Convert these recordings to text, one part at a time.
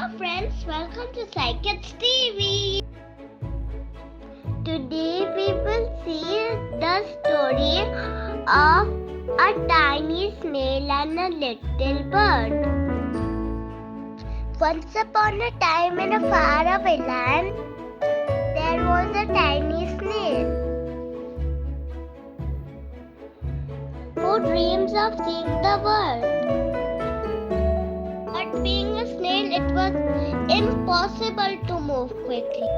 Friends, welcome to Kids TV. Today we will see the story of a tiny snail and a little bird. Once upon a time in a faraway land, there was a tiny snail who dreams of seeing the world. But being a snail, it was impossible to move quickly.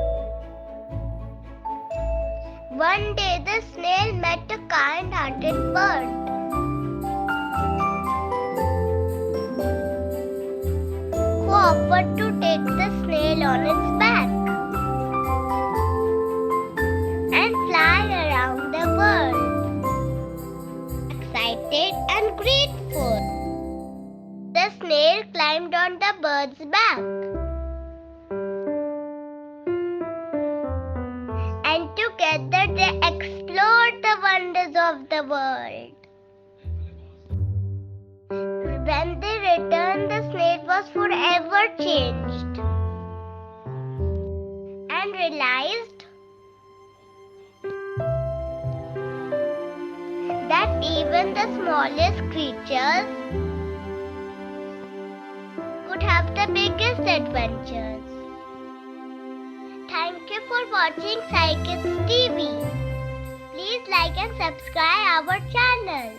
One day the snail met a kind-hearted bird. Who offered to take the snail on its back and fly around the world. Excited and grateful, the snail climbed on the bird's back. And together they explored the wonders of the world. When they returned, the snail was forever changed and realized that even the smallest creatures could have the biggest adventures. Thank you for watching Kids TV. Please like and subscribe our channel.